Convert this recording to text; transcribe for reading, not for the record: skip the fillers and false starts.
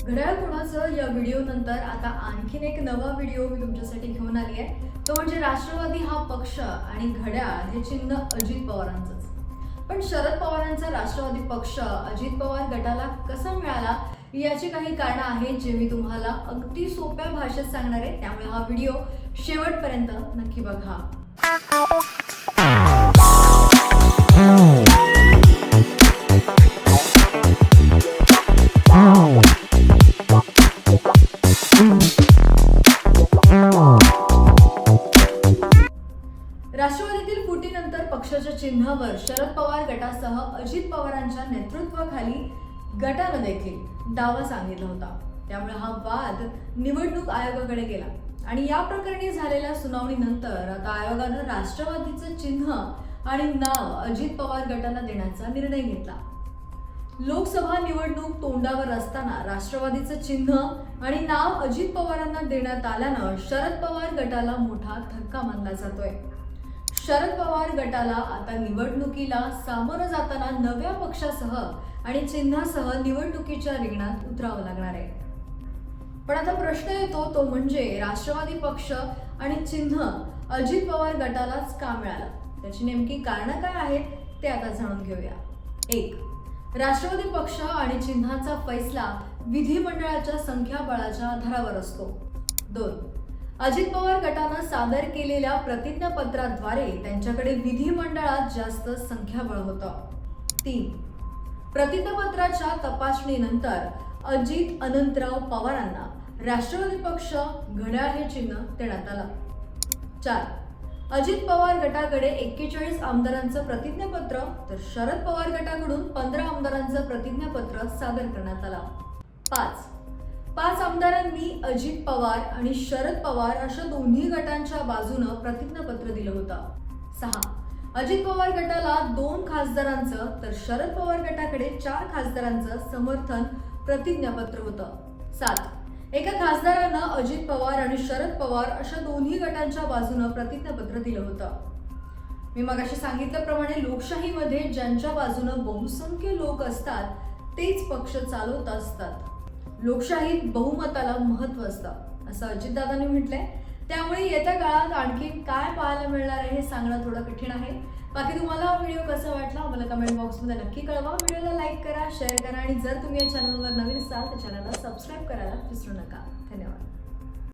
घड्याळ कोणाचं या व्हिडिओ नंतर आता आणखीन एक नवा व्हिडिओ मी तुमच्यासाठी घेऊन आली आहे। तो म्हणजे राष्ट्रवादी हा पक्ष आणि घड्याळ हे चिन्ह अजित पवारांचंच। पण शरद पवारांचा राष्ट्रवादी पक्ष अजित पवार गटाला कसा मिळाला याची काही कारणं आहेत जे मी तुम्हाला अगदी सोप्या भाषेत सांगणार आहे, त्यामुळे हा व्हिडिओ शेवटपर्यंत नक्की बघा। राष्ट्रवादीतील फुटीनंतर पक्षाच्या चिन्हावर शरद पवार गटासह अजित पवारांच्या नेतृत्वाखाली गटानं देखील दावा सांगितला होता। त्यामुळे हा वाद निवडणूक आयोगाकडे गेला आणि या प्रकरणी झालेल्या सुनावणीनंतर आता आयोगानं राष्ट्रवादीचं चिन्ह आणि नाव अजित पवार गटाला देण्याचा निर्णय घेतला। लोकसभा निवडणूक तोंडावर असताना राष्ट्रवादीचं चिन्ह आणि नाव अजित पवारांना देण्यात आल्यानं शरद पवार गटाला मोठा धक्का मानला जातोय। शरद पवार गटाला आता निवडणुकीला सामोरं जाताना नव्या पक्षासह आणि चिन्हासह निवडणुकीच्या रिंगणात उतरावं लागणार आहे। पण आता प्रश्न येतो तो म्हणजे राष्ट्रवादी पक्ष आणि चिन्ह अजित पवार गटालाच का मिळालं, त्याची नेमकी कारणं काय आहेत ते आता जाणून घेऊया। 1. राष्ट्रवादी पक्ष आणि चिन्हाचा फैसला विधिमंडळाच्या संख्याबळाच्या आधारावर असतो। 2. अजित पवार गटानं सादर केलेल्या प्रतिज्ञापत्राद्वारे त्यांच्याकडे विधिमंडळात जास्त संख्याबळ होतं। 3. प्रतिज्ञापत्राच्या तपासणीनंतर अजित अनंतराव पवारांना राष्ट्रवादी पक्ष घड्याळ हे चिन्ह देण्यात आलं। 4. अजित पवार गटाकडे 41 आमदारांचं प्रतिज्ञापत्र तर शरद पवार गटाकडून 15 आमदारांचं प्रतिज्ञापत्र सादर करण्यात आलं। 5 आमदारांनी अजित पवार आणि शरद पवार अशा दोन्ही गटांच्या बाजूनं प्रतिज्ञापत्र दिलं होतं। 6. अजित पवार गटाला 2 खासदारांचं तर शरद पवार गटाकडे 4 खासदारांचं समर्थन प्रतिज्ञापत्र होतं। 7. एका खासदारानं अजित पवार आणि शरद पवार अशा दोन्ही गटांच्या बाजूनं प्रतिज्ञापत्र दिलं होतं। मी मगाशी सांगितल्याप्रमाणे लोकशाहीमध्ये ज्यांच्या बाजूनं बहुसंख्य लोक असतात तेच पक्ष चालवत असतात। लोकशाहीत बहुमताला महत्त्व असतं असं अजितदादांनी म्हटलंय। त्यामुळे येत्या काळात आणखीन काय पाहायला मिळणार आहे हे सांगणं थोडं कठीण आहे। बाकी तुम्हाला हा व्हिडिओ कसा वाटला मला कमेंट बॉक्समध्ये नक्की कळवा। व्हिडिओला लाईक करा, शेअर करा आणि जर तुम्ही या चॅनलवर नवीन असाल तर चॅनलला सबस्क्राईब करायला विसरू नका। धन्यवाद।